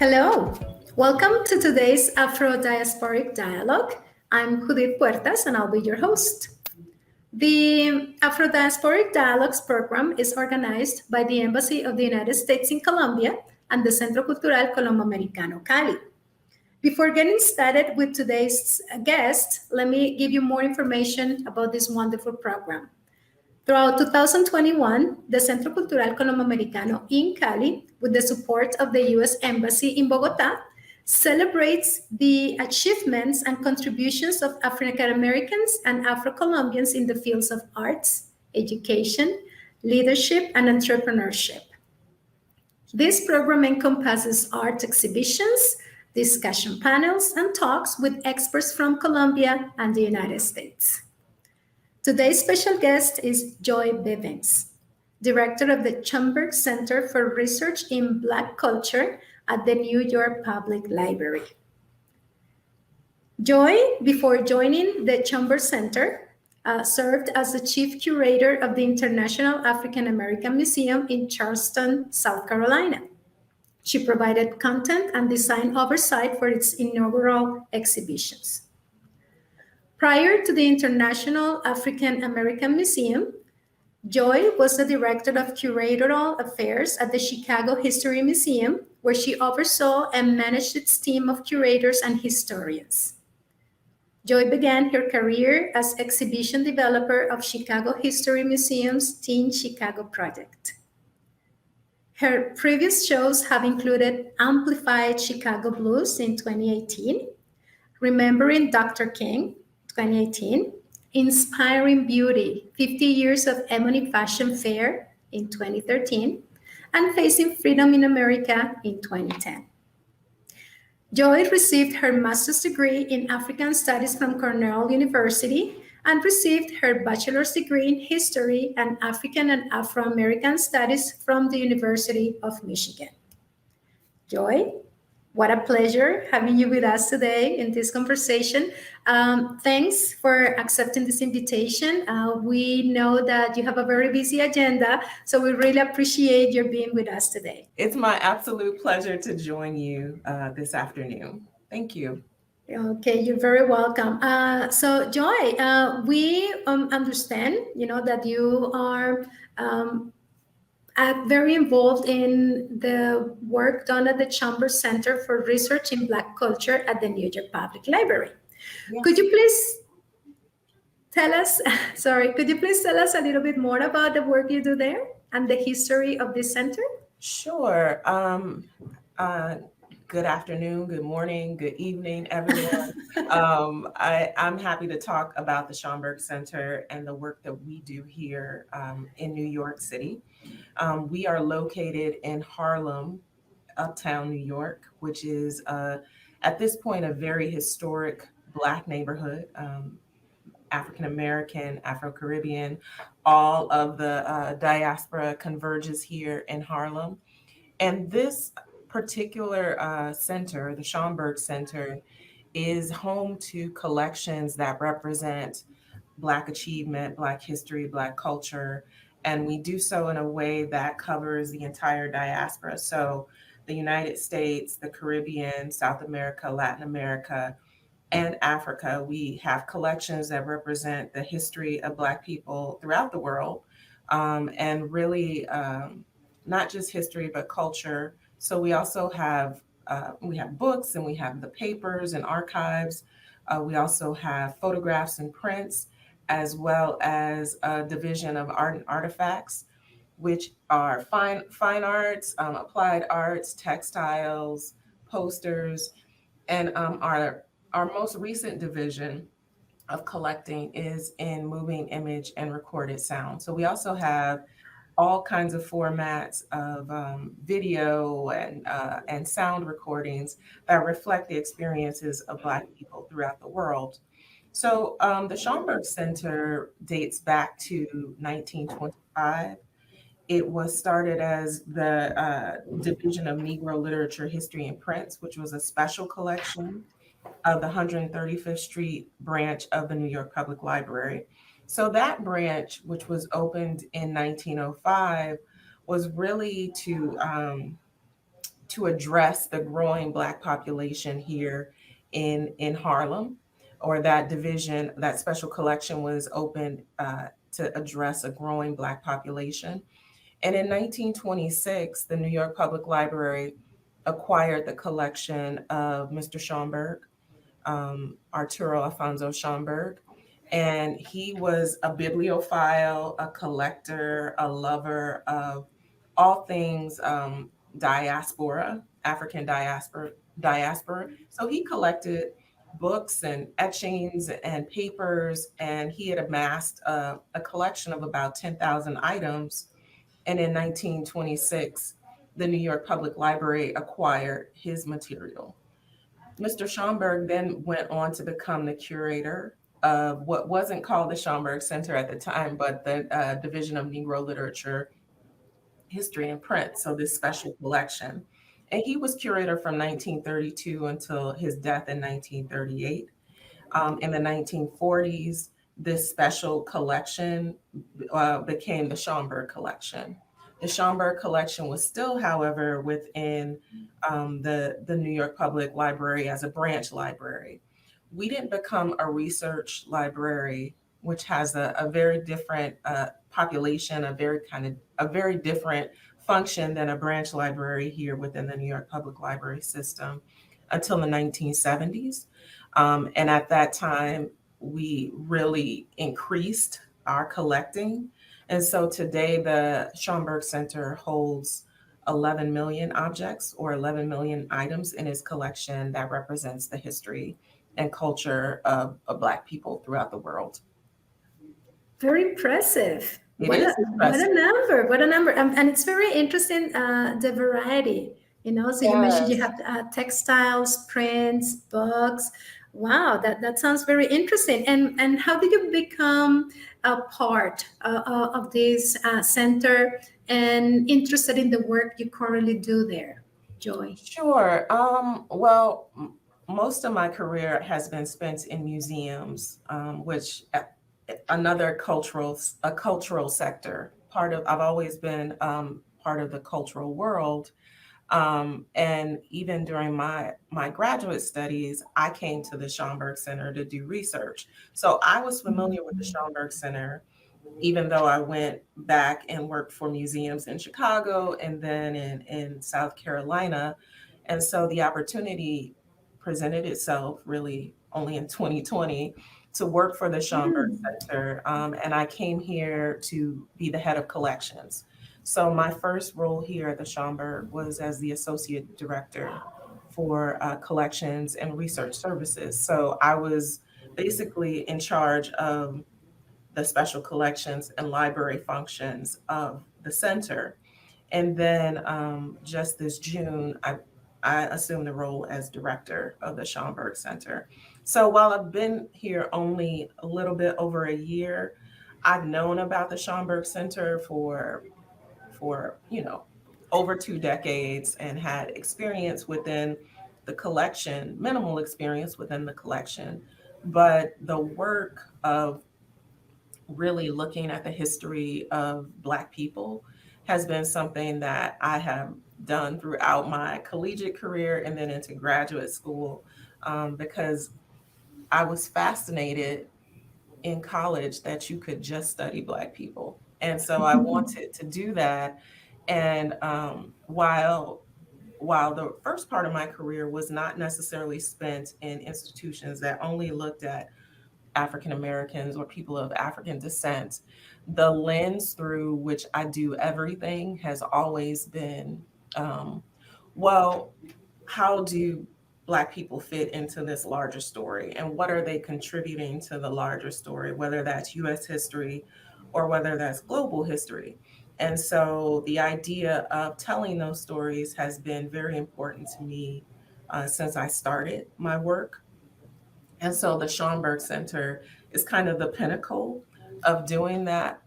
Hello, welcome to today's Afro Diasporic Dialogue. I'm Judith Puertas and I'll be your host. The Afro Diasporic Dialogues program is organized by the Embassy of the United States in Colombia and the Centro Cultural Colombo Americano, Cali. Before getting started with today's guest, let me give you more information about this wonderful program. Throughout 2021, the Centro Cultural Colombo Americano in Cali, with the support of the U.S. Embassy in Bogotá, celebrates the achievements and contributions of African Americans and Afro-Colombians in the fields of arts, education, leadership, and entrepreneurship. This program encompasses art exhibitions, discussion panels, and talks with experts from Colombia and the United States. Today's special guest is Joy Bivins, director of the Schomburg Center for Research in Black Culture at the New York Public Library. Joy, before joining the Schomburg Center, served as the chief curator of the International African American Museum in Charleston, South Carolina. She provided content and design oversight for its inaugural exhibitions. Prior to the International African American Museum, Joy was the director of curatorial affairs at the Chicago History Museum, where she oversaw and managed its team of curators and historians. Joy began her career as exhibition developer of Chicago History Museum's Teen Chicago project. Her previous shows have included Amplified Chicago Blues in 2018, Remembering Dr. King, 2018, Inspiring Beauty, 50 Years of Ebony Fashion Fair in 2013, and Facing Freedom in America in 2010. Joy received her master's degree in African Studies from Cornell University and received her bachelor's degree in History and African and Afro-American Studies from the University of Michigan. Joy, what a pleasure having you with us today in this conversation. Thanks for accepting this invitation. We know that you have a very busy agenda, so we really appreciate your being with us today. It's my absolute pleasure to join you this afternoon. Thank you. Okay, you're very welcome. So Joy, we understand, that you are very involved in the work done at the Schomburg Center for Research in Black Culture at the New York Public Library. Yes. Could you please tell us a little bit more about the work you do there and the history of this center? Sure. Good afternoon, good morning, good evening, everyone. I'm happy to talk about the Schomburg Center and the work that we do here in New York City. We are located in Harlem, uptown New York, which is at this point a very historic Black neighborhood, African American, Afro-Caribbean. All of the diaspora converges here in Harlem. And this particular center, the Schomburg Center, is home to collections that represent Black achievement, Black history, Black culture. And we do so in a way that covers the entire diaspora. So the United States, the Caribbean, South America, Latin America, and Africa. We have collections that represent the history of Black people throughout the world, and really not just history, but culture. So we also have books, and we have the papers and archives. We also have photographs and prints, as well as a division of art and artifacts, which are fine arts, applied arts, textiles, posters, and our most recent division of collecting is in moving image and recorded sound. So we also have all kinds of formats of video and sound recordings that reflect the experiences of Black people throughout the world. So the Schomburg Center dates back to 1925. It was started as the Division of Negro Literature, History, and Prints, which was a special collection of the 135th Street branch of the New York Public Library. So that branch, which was opened in 1905, was really to to address the growing Black population here in Harlem, or that division, that special collection was opened to address a growing Black population. And in 1926, the New York Public Library acquired the collection of Mr. Schomburg, Arturo Alfonso Schomburg. And he was a bibliophile, a collector, a lover of all things diaspora, African diaspora. So he collected books and etchings and papers, and he had amassed a collection of about 10,000 items. And in 1926, the New York Public Library acquired his material. Mr. Schomburg then went on to become the curator of what wasn't called the Schomburg Center at the time, but the Division of Negro Literature, History, and Print, so this special collection. And he was curator from 1932 until his death in 1938. In the 1940s, this special collection became the Schomburg Collection. The Schomburg Collection was still, however, within the New York Public Library as a branch library. We didn't become a research library, which has a very different population, a very different function than a branch library here within the New York Public Library system, until the 1970s. And at that time, we really increased our collecting. And so today, the Schomburg Center holds 11 million objects or 11 million items in its collection that represents the history and culture of Black people throughout the world. Very impressive. It is impressive. What a number. And it's very interesting, the variety, you know, so you mentioned you have textiles, prints, books. Wow, that sounds very interesting. And how did you become a part of this center and interested in the work you currently do there, Joy? Sure. Well, most of my career has been spent in museums, which another cultural sector. I've always been part of the cultural world. And even during my graduate studies, I came to the Schomburg Center to do research. So I was familiar with the Schomburg Center, even though I went back and worked for museums in Chicago and then in South Carolina. And so the opportunity presented itself really only in 2020 to work for the Schomburg Center. And I came here to be the head of collections. So my first role here at the Schomburg was as the associate director for collections and research services. So I was basically in charge of the special collections and library functions of the center. And then just this June, I assumed the role as director of the Schomburg Center. So while I've been here only a little bit over a year, I've known about the Schomburg Center for over 2 decades, and had experience within the collection, minimal experience within the collection. But the work of really looking at the history of Black people has been something that I have done throughout my collegiate career and then into graduate school, because I was fascinated in college that you could just study Black people. And so I wanted to do that. And while the first part of my career was not necessarily spent in institutions that only looked at African Americans or people of African descent, the lens through which I do everything has always been, well, how do Black people fit into this larger story? And what are they contributing to the larger story, whether that's US history or whether that's global history? And so the idea of telling those stories has been very important to me since I started my work. And so the Schomburg Center is kind of the pinnacle of doing that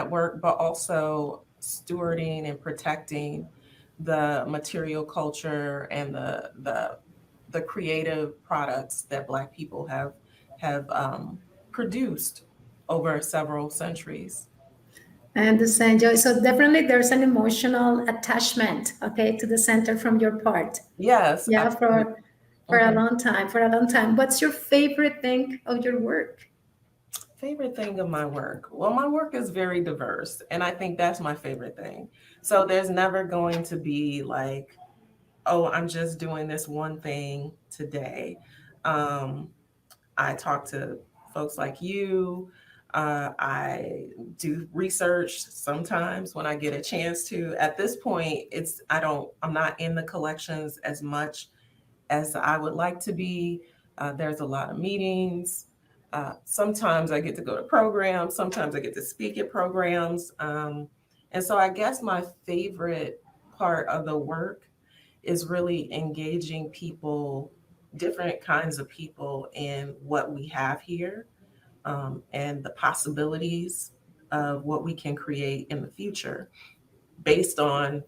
work, but also stewarding and protecting the material culture and the creative products that Black people have produced over several centuries. I understand, Joy. So definitely there's an emotional attachment, okay, to the center from your part. Yes, Yeah, absolutely. for a Mhm. long time, for a long time. What's your favorite thing of your work? Favorite thing of my work? Well, my work is very diverse, and I think that's my favorite thing. So there's never going to be like, oh, I'm just doing this one thing today. Um, I talk to folks like you. I do research sometimes when I get a chance to. At this point, I'm not in the collections as much as I would like to be. There's a lot of meetings. Sometimes I get to go to programs. Sometimes I get to speak at programs. And so I guess my favorite part of the work is really engaging people, different kinds of people, in what we have here, and the possibilities of what we can create in the future based on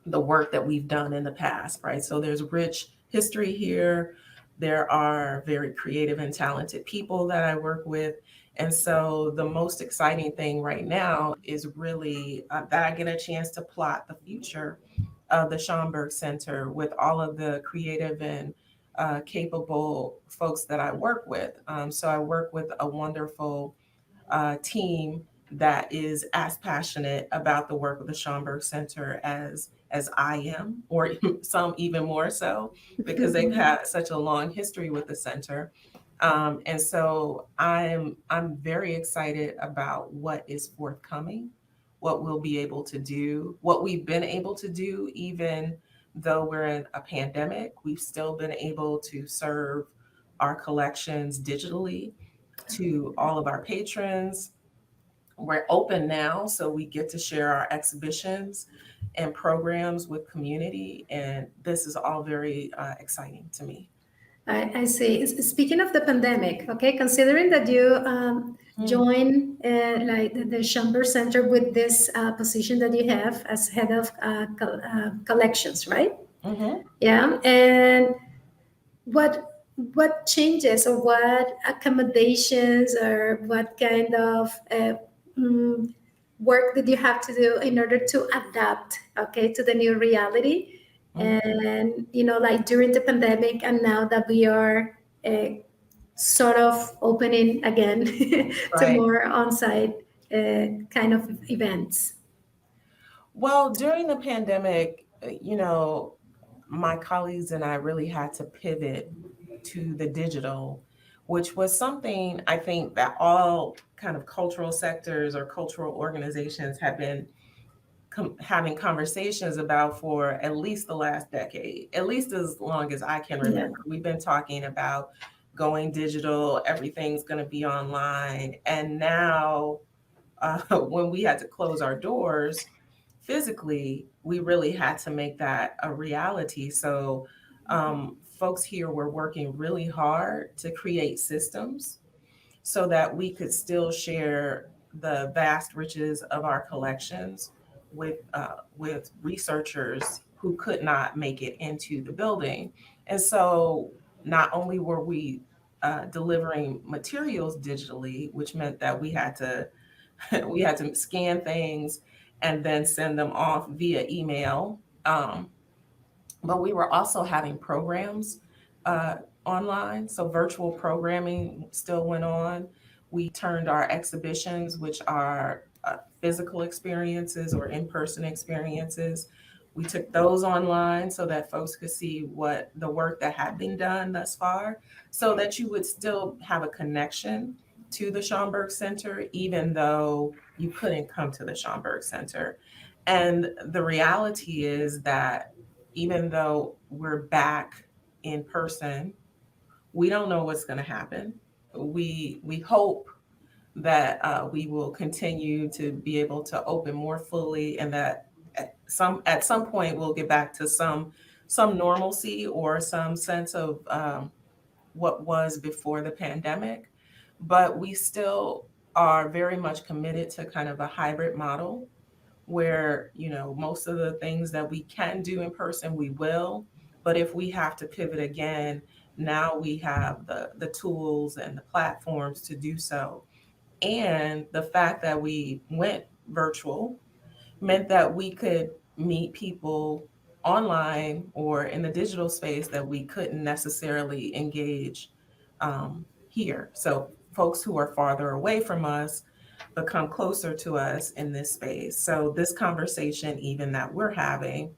the work that we've done in the past, right? So there's rich history here. There are very creative and talented people that I work with. And so the most exciting thing right now is really that I get a chance to plot the future of the Schomburg Center with all of the creative and capable folks that I work with. So I work with a wonderful team that is as passionate about the work of the Schomburg Center as I am, or some even more so, because they've had such a long history with the center. And so I'm very excited about what is forthcoming, what we'll be able to do, what we've been able to do, even though we're in a pandemic, we've still been able to serve our collections digitally to all of our patrons. We're open now, so we get to share our exhibitions and programs with community, and this is all very exciting to me. I see. Speaking of the pandemic, okay, considering that you Mm. join like the Schomburg Center with this position that you have as head of collections, right? Hmm. Yeah, and what changes or what accommodations or what kind of mm, work did you have to do in order to adapt, okay, to the new reality? Hmm. And like during the pandemic, and now that we are uh, sort of opening again to Right. more on-site kind of events. Well, during the pandemic, my colleagues and I really had to pivot to the digital, which was something I think that all kind of cultural sectors or cultural organizations have been having conversations about for at least the last decade, at least as long as I can Yeah. remember. We've been talking about going digital, everything's going to be online. And now, when we had to close our doors physically, we really had to make that a reality. So, folks here were working really hard to create systems so that we could still share the vast riches of our collections with researchers who could not make it into the building. And so not only were we delivering materials digitally, which meant that we had to we had to scan things and then send them off via email. But we were also having programs uh, online. So virtual programming still went on. We turned our exhibitions, which are physical experiences or in person experiences, we took those online so that folks could see what the work that had been done thus far, so that you would still have a connection to the Schomburg Center, even though you couldn't come to the Schomburg Center. And the reality is that even though we're back in person, we don't know what's going to happen. We hope that we will continue to be able to open more fully, and that at some point we'll get back to some normalcy or some sense of what was before the pandemic. But we still are very much committed to kind of a hybrid model where, most of the things that we can do in person, we will. But if we have to pivot again, now we have the tools and the platforms to do so. And the fact that we went virtual meant that we could meet people online or in the digital space that we couldn't necessarily engage here. So folks who are farther away from us become closer to us in this space. So this conversation, even that we're having,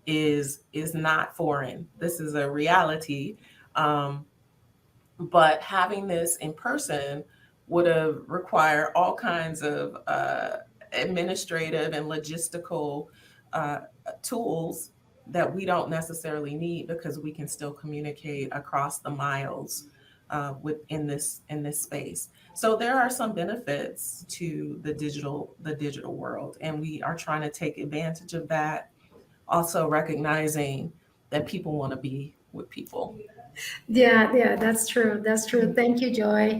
is not foreign. This is a reality. But having this in person would have required all kinds of administrative and logistical tools that we don't necessarily need, because we can still communicate across the miles within this space. So there are some benefits to the digital world, and we are trying to take advantage of that. Also recognizing that people want to be with people. Yeah, that's true. That's true. Thank you, Joy,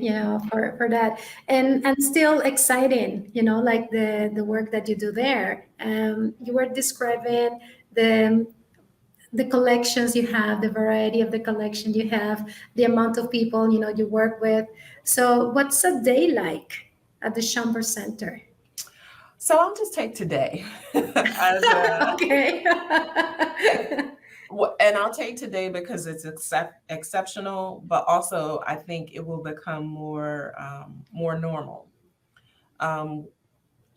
for that. And still exciting, like the work that you do there. You were describing the collections you have, the variety of the collection you have, the amount of people, you work with. So what's a day like at the Schomburg Center? So I'll just take today as okay. and I'll take today because it's exceptional, but also I think it will become more normal.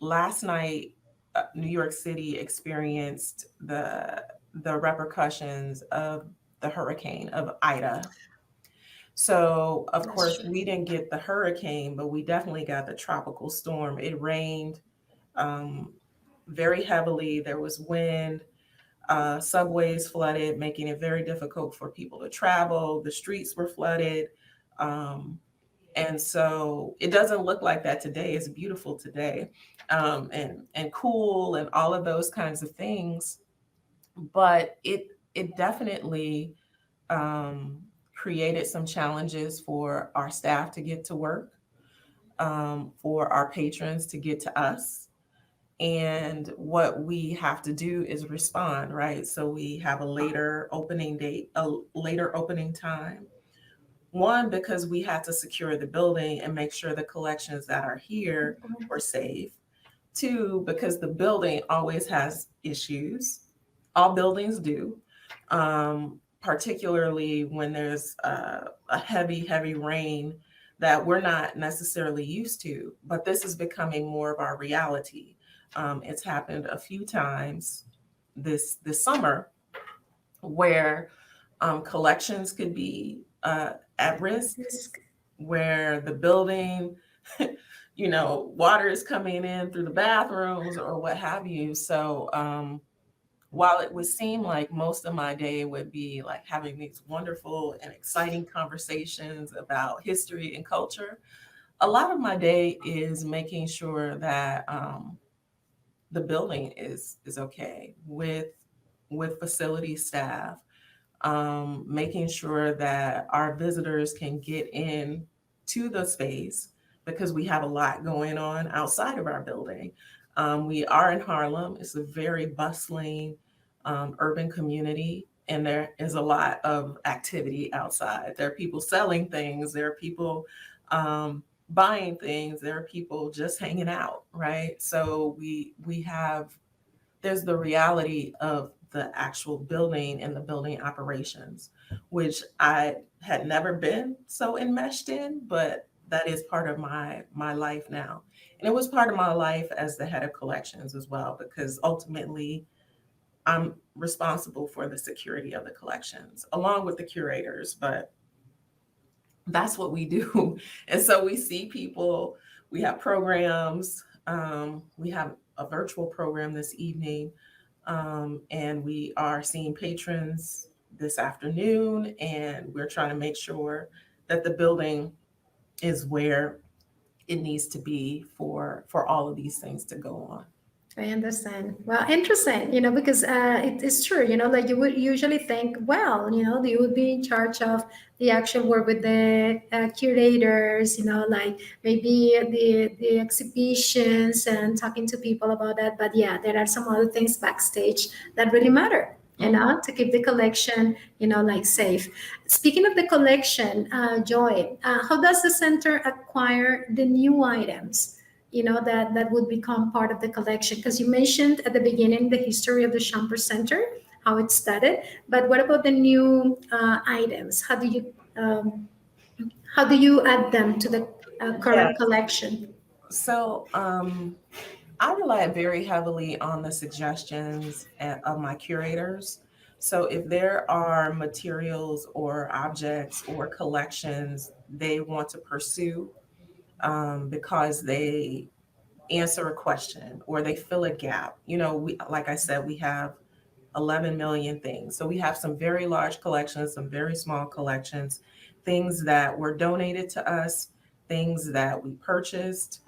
Last night, New York City experienced the repercussions of the hurricane of Ida. So of course we didn't get the hurricane, but we definitely got the tropical storm. It rained very heavily. There was wind. Subways flooded, making it very difficult for people to travel. The streets were flooded. And so it doesn't look like that today. It's beautiful today, and cool and all of those kinds of things. But it definitely created some challenges for our staff to get to work, for our patrons to get to us. And what we have to do is respond, right? So we have a later opening date, a later opening time. One, because we had to secure the building and make sure the collections that are here were safe. Two, because the building always has issues. All buildings do, particularly when there's a heavy rain that we're not necessarily used to. But this is becoming more of our reality. It's happened a few times this summer where collections could be at risk, where the building, water is coming in through the bathrooms or what have you. So while it would seem like most of my day would be like having these wonderful and exciting conversations about history and culture, a lot of my day is making sure that the building is okay with facility staff, making sure that our visitors can get in to the space, because we have a lot going on outside of our building. We are in Harlem. It's a very bustling urban community, and there is a lot of activity outside. There are people selling things. There are people buying things. There are people just hanging out, right? So we have, there's the reality of the actual building and the building operations, which I had never been so enmeshed in, but that is part of my life now. And it was part of my life as the head of collections as well, because ultimately I'm responsible for the security of the collections along with the curators, but that's what we do. And so we see people, we have programs, we have a virtual program this evening, and we are seeing patrons this afternoon, and we're trying to make sure that the building is where it needs to be for all of these things to go on. I understand. Well, interesting, because it is true, like you would usually think, well, you would be in charge of the actual work with the curators, like maybe the exhibitions and talking to people about that. But yeah, there are some other things backstage that really matter, to keep the collection, like safe. Speaking of the collection, Joy, how does the center acquire the new items? that would become part of the collection? Because you mentioned at the beginning the history of the Schomburg Center, how it started, but what about the new items? How do you add them to the Yeah. current collection? So I rely very heavily on the suggestions of my curators. So if there are materials or objects or collections they want to pursue because they answer a question or they fill a gap, like I said, we have 11 million things. So we have some very large collections, some very small collections, things that were donated to us, things that we purchased.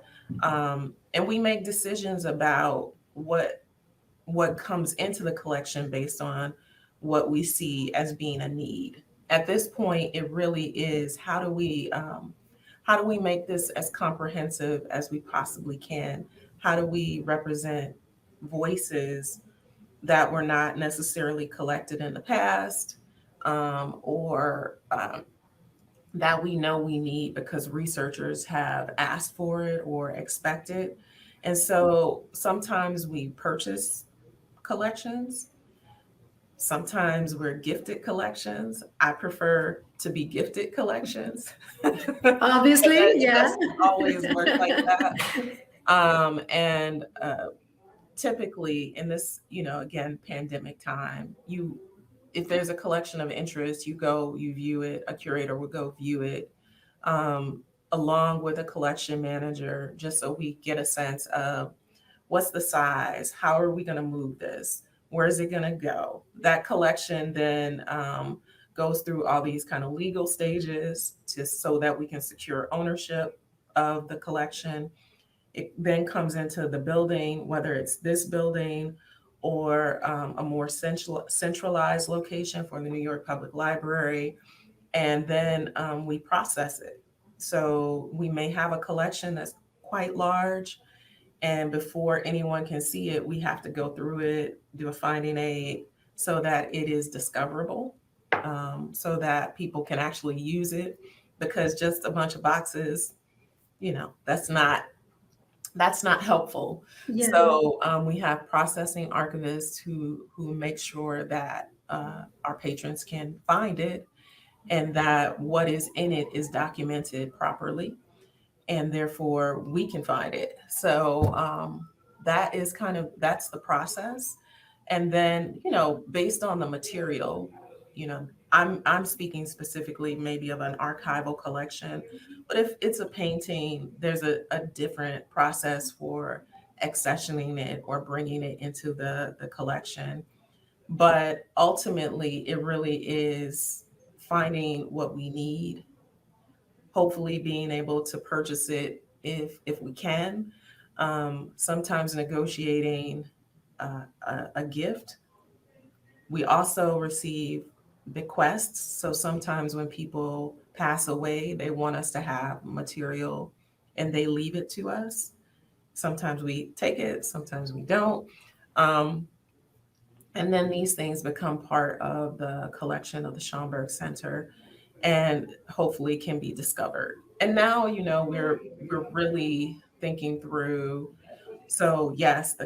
And we make decisions about what comes into the collection based on what we see as being a need. At this point, it really is how do we make this as comprehensive as we possibly can? How do we represent voices that were not necessarily collected in the past, or that we know we need because researchers have asked for it or expect it. And so sometimes we purchase collections, sometimes we're gifted collections. I prefer to be gifted collections. Obviously, It yeah. doesn't always work like that. And typically in this, again, pandemic time, if there's a collection of interest, you view it, a curator will go view it, along with a collection manager, just so we get a sense of what's the size, how are we going to move this, where is it going to go. That collection then goes through all these kind of legal stages so that we can secure ownership of the collection. It then comes into the building, whether it's this building or a more centralized location for the New York Public Library. And then we process it. So we may have a collection that's quite large. And before anyone can see it, we have to go through it, do a finding aid so that it is discoverable, so that people can actually use it. Because just a bunch of boxes, that's not helpful. Yeah. So we have processing archivists who make sure that our patrons can find it and that what is in it is documented properly, and therefore we can find it. So that's the process. And then, based on the material, I'm speaking specifically maybe of an archival collection, but if it's a painting, there's a different process for accessioning it or bringing it into the collection. But ultimately, it really is finding what we need, hopefully being able to purchase it if we can. Sometimes negotiating a gift. We also receive bequests. So sometimes when people pass away, they want us to have material and they leave it to us. Sometimes we take it, sometimes we don't. Um, and then these things become part of the collection of the Schomburg Center and hopefully can be discovered. And now, we're really thinking through, so yes,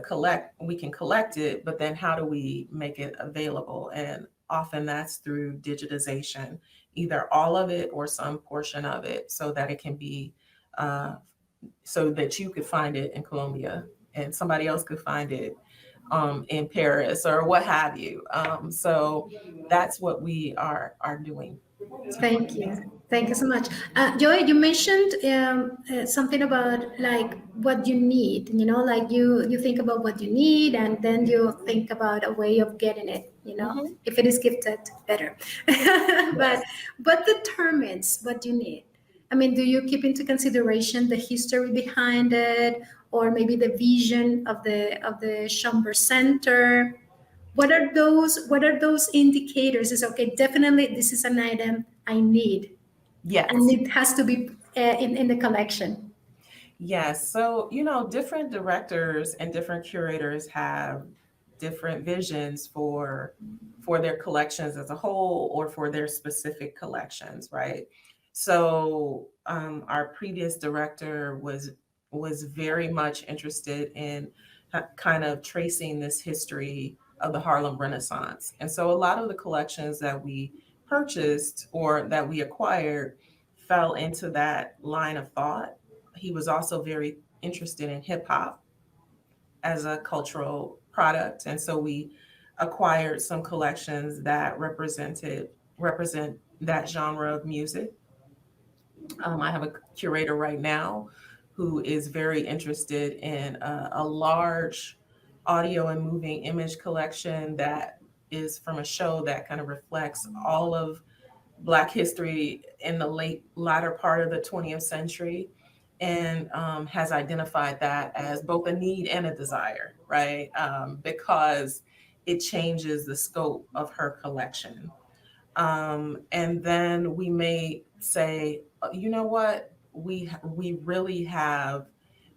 we can collect it, but then how do we make it available? And often that's through digitization, either all of it or some portion of it, so that it can be so that you could find it in Colombia and somebody else could find it in Paris or what have you. So that's what we are doing. Thank you. Thank you so much. Joy, you mentioned something about like what you need, like you think about what you need and then you think about a way of getting it, Mhm. if it is gifted, better. But Yes. what determines what you need? I mean, do you keep into consideration the history behind it or maybe the vision of the Schomburg Center? What are those indicators? Is okay, definitely this is an item I need and Yes. it has to be in the collection. Yes. So, different directors and different curators have different visions for their collections as a whole or for their specific collections, right? So, our previous director was very much interested in kind of tracing this history of the Harlem Renaissance. And so a lot of the collections that we purchased or that we acquired fell into that line of thought. He was also very interested in hip hop as a cultural product. And so we acquired some collections that represent that genre of music. I have a curator right now who is very interested in a large audio and moving image collection that is from a show that kind of reflects all of Black history in the latter part of the 20th century, and has identified that as both a need and a desire, right? Because it changes the scope of her collection. And then we may say, you know what, we really have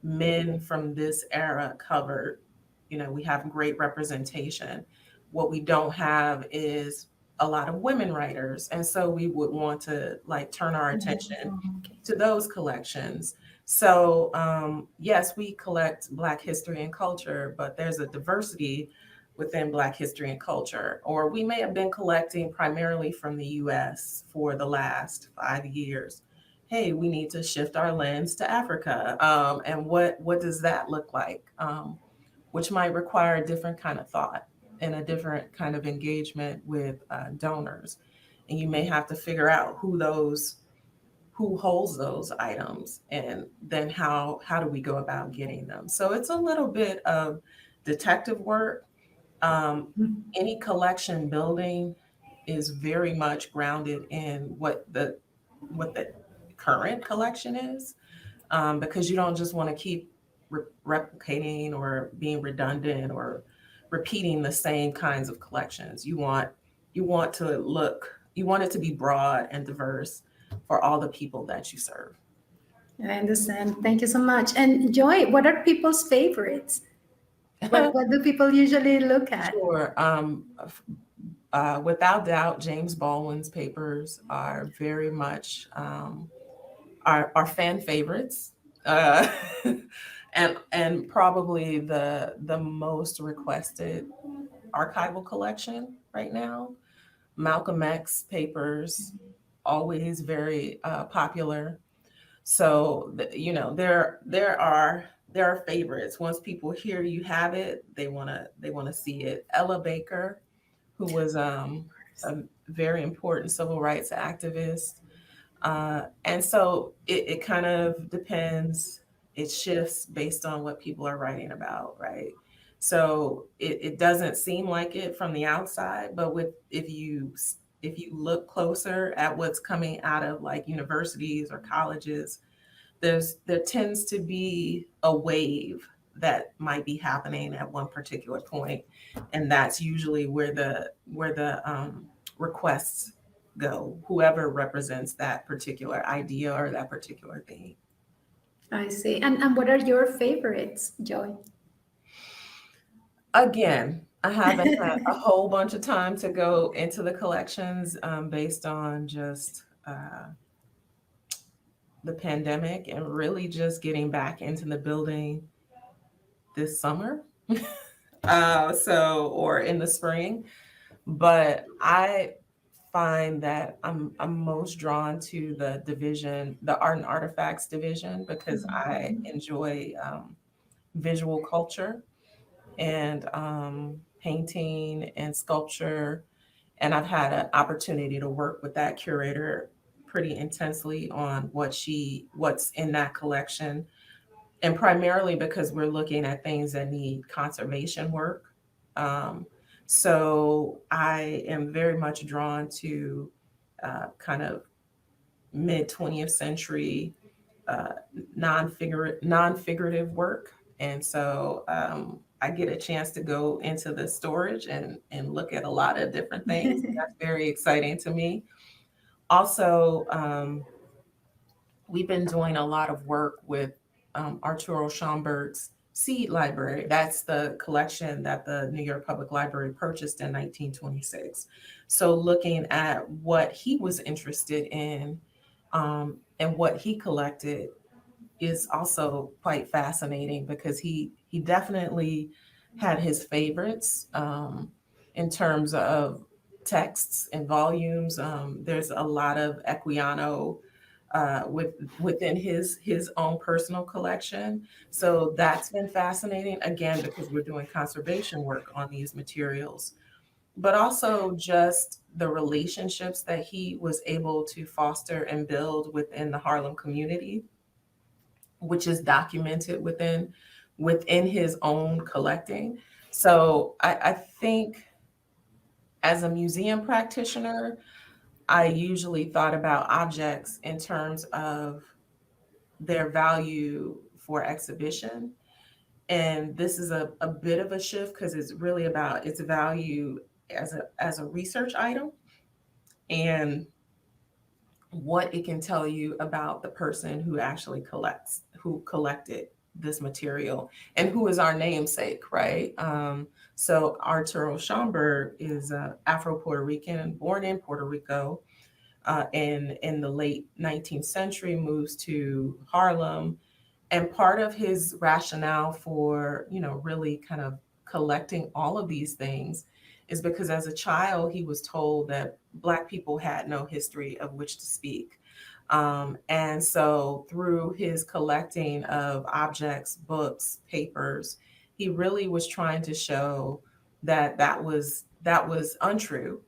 men from this era covered. You know, we have great representation. What we don't have is a lot of women writers, and so we would want to like turn our attention to those collections. So yes, we collect Black history and culture, but there's a diversity within Black history and culture. Or we may have been collecting primarily from the US for the last 5 years. Hey, we need to shift our lens to Africa. And what does that look like? Which might require a different kind of thought and a different kind of engagement with donors. And you may have to figure out who holds those items, and then how do we go about getting them. So it's a little bit of detective work. Any collection building is very much grounded in what the current collection is, because you don't just want to keep replicating or being redundant or repeating the same kinds of collections. You want it to be broad and diverse for all the people that you serve. I understand. Thank you so much. And Joy, what are people's favorites? What do people usually look at? Sure. Without doubt, James Baldwin's papers are very much our fan favorites, and probably the most requested archival collection right now. Malcolm X papers, always very popular. So there are favorites. Once people hear you have it, they wanna see it. Ella Baker, who was a very important civil rights activist. And so it kind of depends. It shifts based on what people are writing about, right? So it doesn't seem like it from the outside, but if you look closer at what's coming out of like universities or colleges, there tends to be a wave that might be happening at one particular point, and that's usually where the requests go, whoever represents that particular idea or that particular thing. I see. And what are your favorites, Joy? Again, I haven't had a whole bunch of time to go into the collections based on just the pandemic and really just getting back into the building this summer. Or in the spring. But I find that I'm most drawn to the division, the art and artifacts division, because I enjoy visual culture and painting and sculpture. And I've had an opportunity to work with that curator pretty intensely on what's in that collection. And primarily because we're looking at things that need conservation work. So I am very much drawn to kind of mid 20th century non-figurative work. And so I get a chance to go into the storage and look at a lot of different things. That's very exciting to me. Also, we've been doing a lot of work with Arturo Schomburg's Seed Library. That's the collection that the New York Public Library purchased in 1926. So looking at what he was interested in and what he collected is also quite fascinating because he definitely had his favorites in terms of texts and volumes. There's a lot of Equiano within his own personal collection. So that's been fascinating, again, because we're doing conservation work on these materials, but also just the relationships that he was able to foster and build within the Harlem community, which is documented within his own collecting. So I think as a museum practitioner, I usually thought about objects in terms of their value for exhibition. And this is a bit of a shift because it's really about its value as a research item and what it can tell you about the person who actually who collected this material and who is our namesake, right? So Arturo Schomburg is Afro Puerto Rican, born in Puerto Rico, and in the late 19th century moves to Harlem. And part of his rationale for, really kind of collecting all of these things is because as a child, he was told that Black people had no history of which to speak. And so through his collecting of objects, books, papers, he really was trying to show that that was untrue,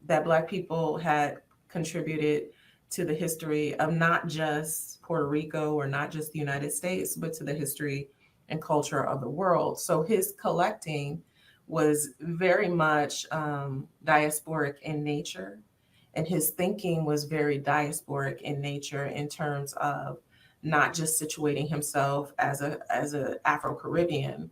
that Black people had contributed to the history of not just Puerto Rico or not just the United States, but to the history and culture of the world. So his collecting was very much diasporic in nature, and his thinking was very diasporic in nature in terms of not just situating himself as a Afro-Caribbean,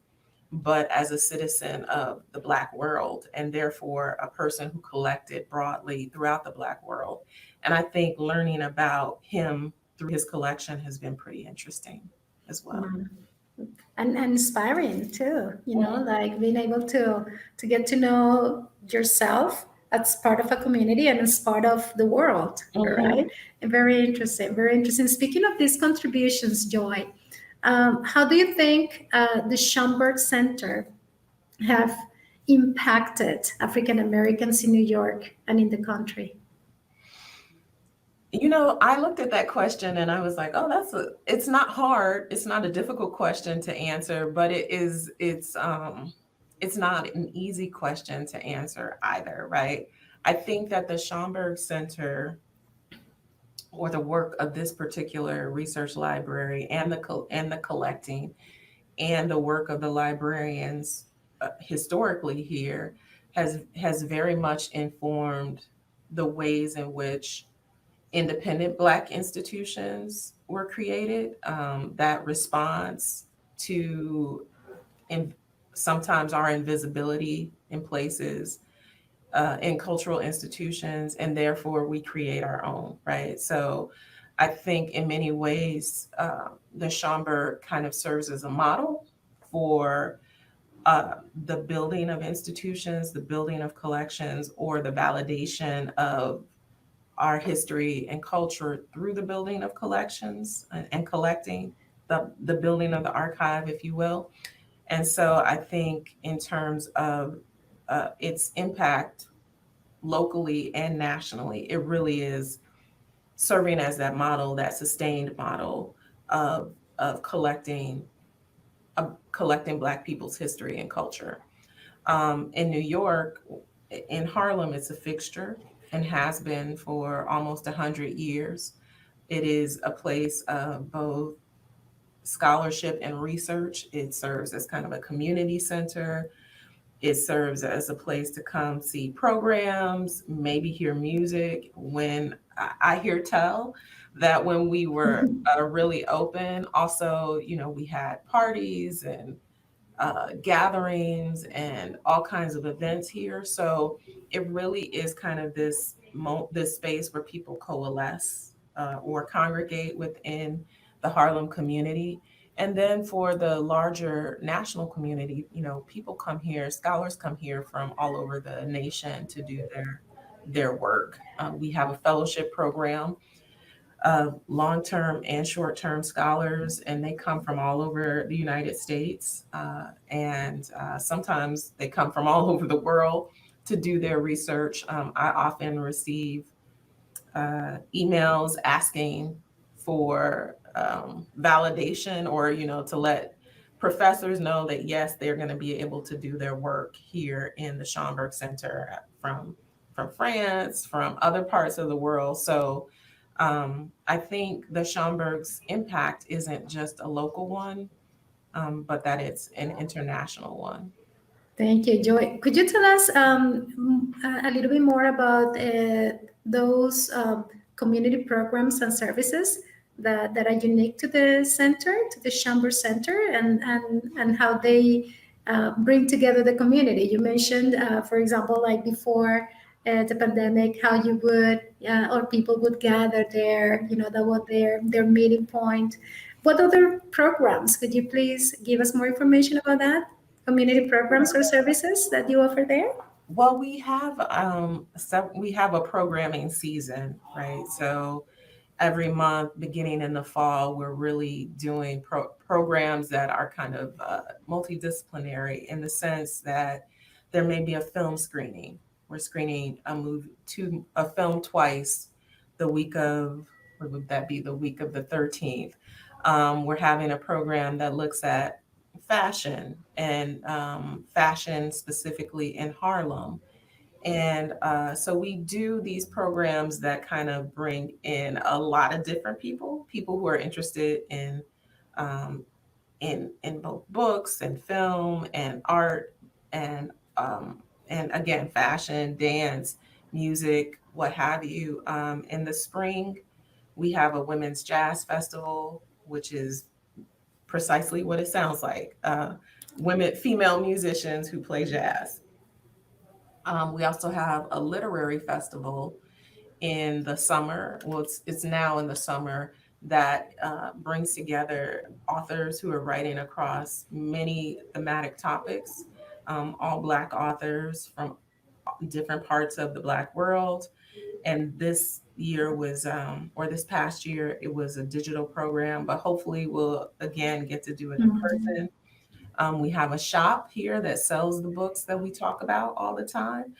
but as a citizen of the Black world, and therefore a person who collected broadly throughout the Black world. And I think learning about him through his collection has been pretty interesting as well. Wow. And inspiring too, Mhm. like being able to get to know yourself as part of a community and as part of the world, Mhm. right? And very interesting, very interesting. Speaking of these contributions, Joy, how do you think the Schomburg Center have impacted African Americans in New York and in the country? I looked at that question and I was like, oh, it's not hard. It's not a difficult question to answer, but it's not an easy question to answer either, right? I think that the Schomburg Center or the work of this particular research library and the collecting and the work of the librarians historically here has very much informed the ways in which independent Black institutions were created, that response to in, sometimes our invisibility in places, in cultural institutions, and therefore we create our own, right? So I think in many ways, the Schomburg kind of serves as a model for the building of institutions, the building of collections, or the validation of our history and culture through the building of collections and collecting, the building of the archive, if you will. And so I think in terms of its impact locally and nationally, it really is serving as that model, that sustained model of collecting Black people's history and culture. In New York, in Harlem, it's a fixture and has been for almost 100 years. It is a place of both scholarship and research. It serves as kind of a community center. It serves as a place to come see programs, maybe hear music. When I hear tell that when we were really open, also, we had parties and gatherings and all kinds of events here. So it really is kind of this space where people coalesce or congregate within the Harlem community. And then for the larger national community, people come here, scholars come here from all over the nation to do their work. We have a fellowship program of long-term and short-term scholars, and they come from all over the United States, and sometimes they come from all over the world to do their research. I often receive emails asking for validation, or to let professors know that yes, they're going to be able to do their work here in the Schomburg Center from France, from other parts of the world. So I think the Schomburg's impact isn't just a local one, but that it's an international one. Thank you, Joy. Could you tell us a little bit more about those community programs and services that are unique to the center, to the Schomburg Center, and how they bring together the community? You mentioned, for example, like before the pandemic, how you would or people would gather there. That was their meeting point. What other programs? Could you please give us more information about that? Community programs or services that you offer there? Well, we have a programming season, right? So every month, beginning in the fall, we're really doing programs that are kind of multidisciplinary, in the sense that there may be a film screening. We're screening a film twice the week of, what would that be, the week of the 13th. We're having a program that looks at fashion, and fashion specifically in Harlem. And so we do these programs that kind of bring in a lot of different people who are interested um, in both books and film and art, and again, fashion, dance, music, what have you. In the spring, we have a women's jazz festival, which is precisely what it sounds like. Female musicians who play jazz. We also have a literary festival in the summer. Well, it's now in the summer, that brings together authors who are writing across many thematic topics, all Black authors from different parts of the Black world. And this year was, or this past year, it was a digital program, but hopefully we'll again get to do it in person. We have a shop here that sells the books that we talk about all the time,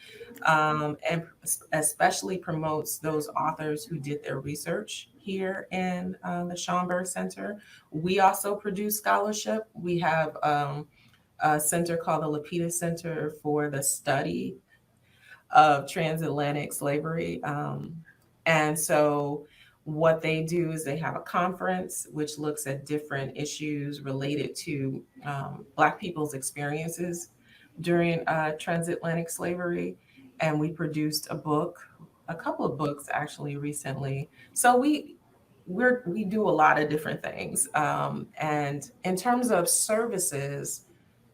and especially promotes those authors who did their research here in the Schomburg Center. We also produce scholarship. We have a center called the Lapidus Center for the Study of Transatlantic Slavery. And so what they do is they have a conference which looks at different issues related to Black people's experiences during transatlantic slavery. And we produced a couple of books actually recently. So we do a lot of different things. And in terms of services,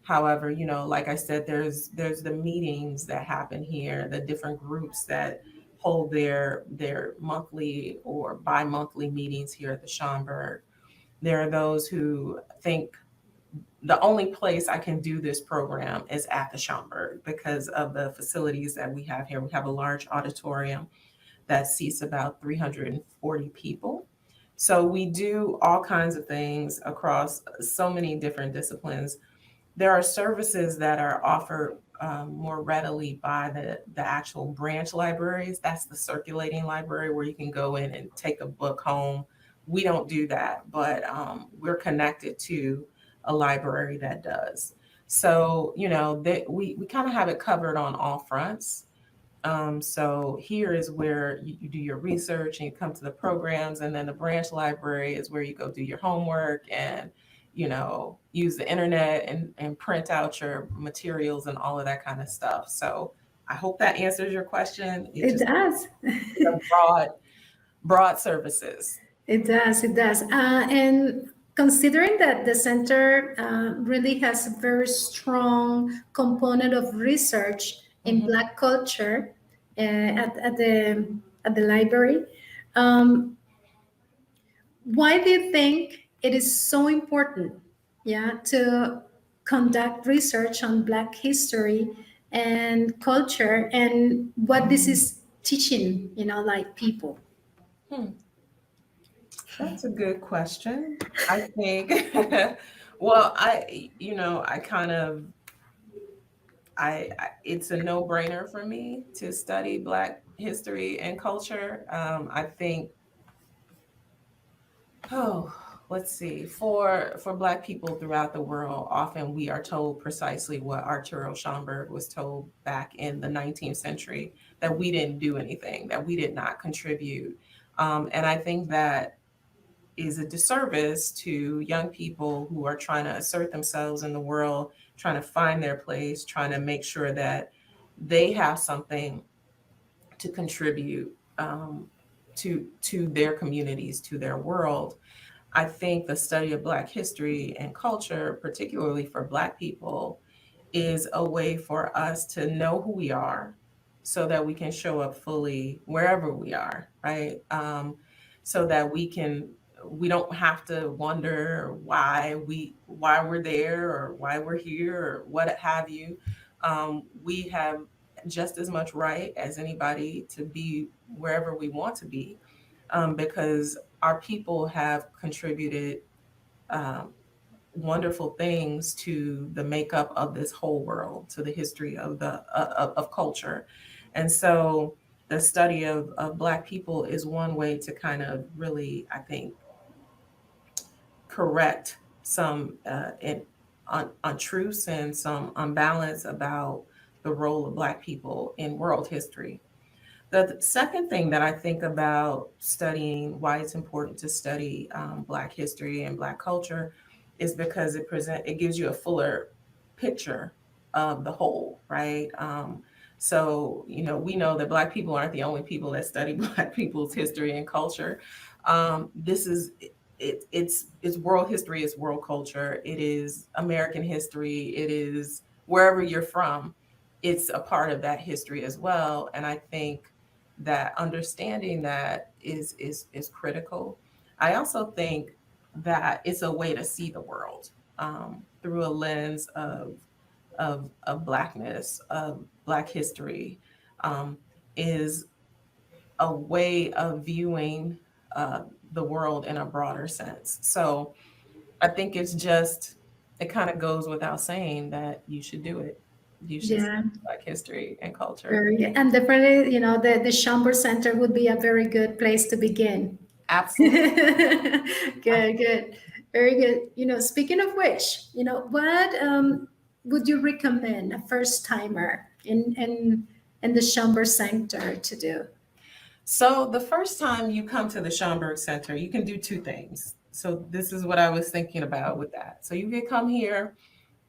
however, like I said, there's the meetings that happen here, the different groups that hold their monthly or bi-monthly meetings here at the Schomburg. There are those who think the only place I can do this program is at the Schomburg because of the facilities that we have here. We have a large auditorium that seats about 340 people. So we do all kinds of things across so many different disciplines. There are services that are offered more readily by the actual branch libraries. That's the circulating library where you can go in and take a book home. We don't do that, but we're connected to a library that does. So, we kind of have it covered on all fronts. So here is where you do your research and you come to the programs, and then the branch library is where you go do your homework and use the internet and print out your materials and all of that kind of stuff. So I hope that answers your question. It does. broad services. It does. It does. And considering that the center really has a very strong component of research in Black culture at the library, why do you think it is so important, to conduct research on Black history and culture, and what this is teaching, like people? That's a good question. I think, well, I kind of, it's a no-brainer for me to study Black history and culture. I think, oh, let's see, for Black people throughout the world, often we are told precisely what Arturo Schomburg was told back in the 19th century, that we didn't do anything, that we did not contribute. And I think that is a disservice to young people who are trying to assert themselves in the world, trying to find their place, trying to make sure that they have something to contribute to their communities, to their world. I think the study of Black history and culture, particularly for Black people, is a way for us to know who we are so that we can show up fully wherever we are, right? So that we don't have to wonder why we're there or why we're here or what have you. We have just as much right as anybody to be wherever we want to be, because our people have contributed um, wonderful things to the makeup of this whole world, to the history of of culture. And so the study of Black people is one way to kind of really, I think, correct some untruths and some unbalance about the role of Black people in world history. The second thing that I think about studying why it's important to study Black history and Black culture is because it gives you a fuller picture of the whole, right? So we know that Black people aren't the only people that study Black people's history and culture. This is it's world history, it's world culture, it is American history, it is wherever you're from. It's a part of that history as well, and I think that understanding that is critical. I also think that it's a way to see the world through a lens of Blackness, of Black history, um, is a way of viewing the world in a broader sense. So I think it kind of goes without saying that you should do it. You should Yeah, study Black history and culture. very good. And definitely, the Schomburg Center would be a very good place to begin. Absolutely. Good, good. Very good. Speaking of which, what would you recommend a first timer in the Schomburg Center to do? So the first time you come to the Schomburg Center, you can do two things. So this is what I was thinking about with that. So you could come here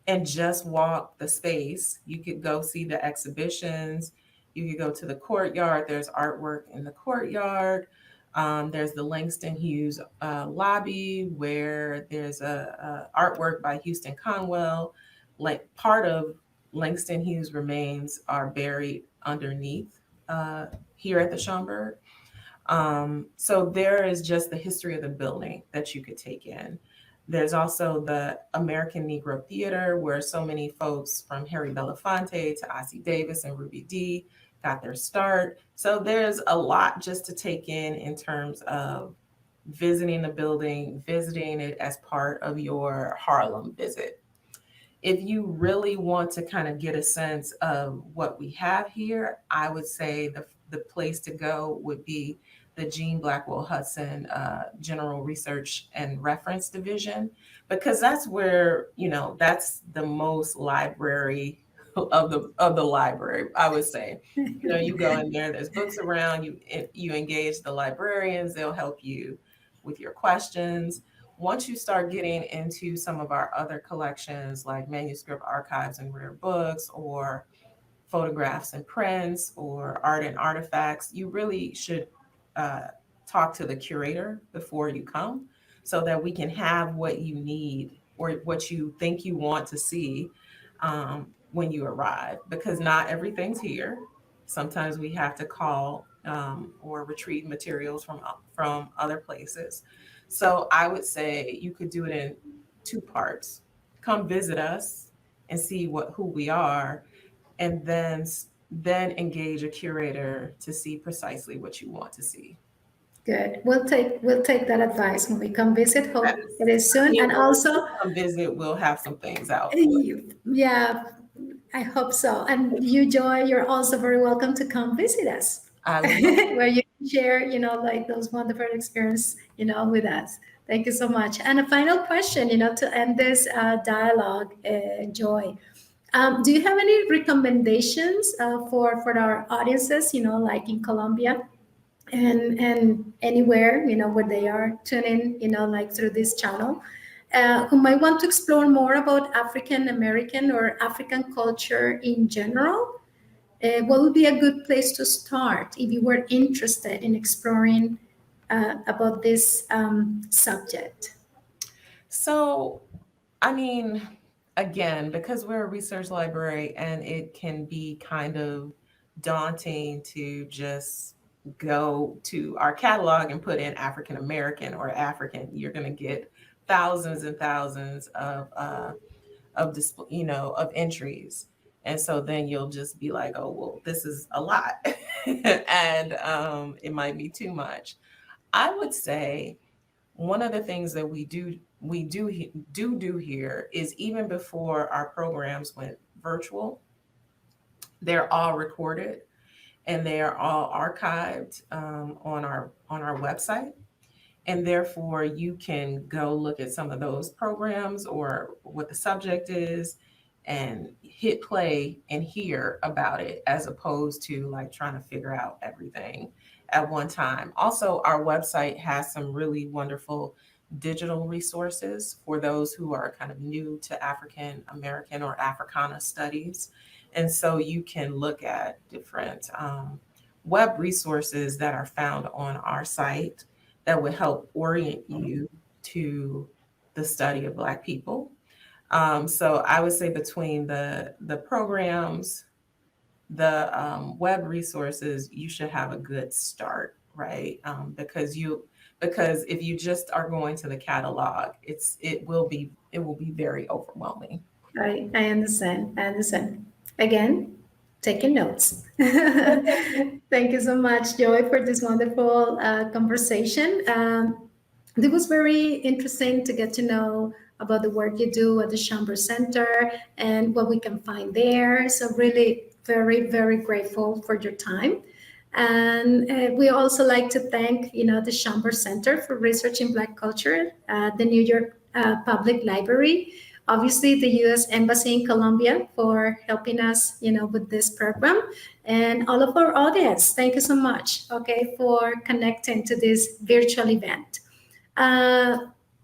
and just walk the space. You could go see the exhibitions. You could go to the courtyard. There's artwork in the courtyard. There's the Langston Hughes lobby where there's a artwork by Houston Conwell. Like part of Langston Hughes' remains are buried underneath here at the Schomburg. So there is just the history of the building that you could take in. There's also the American Negro Theater, where so many folks from Harry Belafonte to Ossie Davis and Ruby Dee got their start. So there's a lot just to take in terms of visiting the building, visiting it as part of your Harlem visit. If you really want to kind of get a sense of what we have here, I would say the place to go would be the Jean Blackwell Hudson General Research and Reference Division, because that's where, that's the most library of the library, I would say. You go in there, there's books around, you engage the librarians, they'll help you with your questions. Once you start getting into some of our other collections, like manuscript archives and rare books, or photographs and prints, or art and artifacts, you really should uh, talk to the curator before you come so that we can have what you need or what you think you want to see when you arrive, because not everything's here. Sometimes we have to call or retrieve materials from other places. So I would say you could do it in two parts. Come visit us and see who we are, and then engage a curator to see precisely what you want to see. Good. We'll take that advice when we come visit. Hope it is soon. Yeah, And when also, you come visit, we'll have some things out for you. yeah, I hope so. And you, Joy, you're also very welcome to come visit us, I will. where you can share, like those wonderful experience, with us. Thank you so much. And a final question, to end this dialogue, Joy. Do you have any recommendations for our audiences, like in Colombia and anywhere, where they are tuning, like through this channel, who might want to explore more about African American or African culture in general? What would be a good place to start if you were interested in exploring about this subject? So, I mean, again, because we're a research library and it can be kind of daunting to just go to our catalog and put in African American or African, you're going to get thousands and thousands of entries. And so then you'll just be like, oh, well, this is a lot. And it might be too much. I would say one of the things that we do here is, even before our programs went virtual, they're all recorded and they are all archived on our website. And therefore, you can go look at some of those programs or what the subject is and hit play and hear about it, as opposed to like trying to figure out everything at one time. Also, our website has some really wonderful digital resources for those who are kind of new to African American or Africana studies. And so you can look at different web resources that are found on our site that would help orient you to the study of Black people. So I would say between the programs, the web resources, you should have a good start, right? Because if you just are going to the catalog, it will be very overwhelming. I understand. I understand. Again, taking notes. Thank you so much, Joy, for this wonderful conversation. It was very interesting to get to know about the work you do at the Schomburg Center and what we can find there. So really very, very grateful for your time. And we also like to thank, the Schomburg Center for Research in Black Culture, the New York Public Library, obviously the U.S. Embassy in Colombia for helping us, with this program, and all of our audience. Thank you so much, okay, for connecting to this virtual event.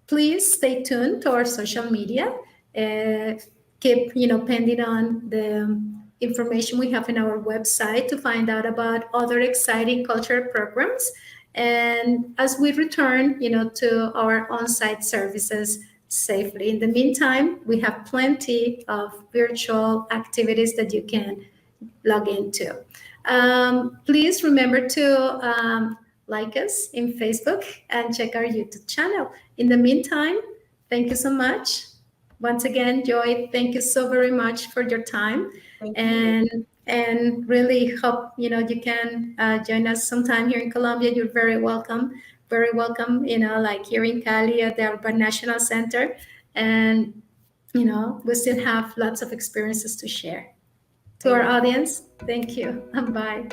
Please stay tuned to our social media. Keep, pending on the information we have in our website to find out about other exciting cultural programs. And as we return, to our on-site services safely. In the meantime, we have plenty of virtual activities that you can log into. Please remember to like us in Facebook and check our YouTube channel. In the meantime, thank you so much. Once again, Joy, thank you so very much for your time. Thank you. And really hope you can join us sometime here in Colombia. You're very welcome. Very welcome, like here in Cali at the Urban National Center. And, we still have lots of experiences to share. To our audience, thank you. Bye.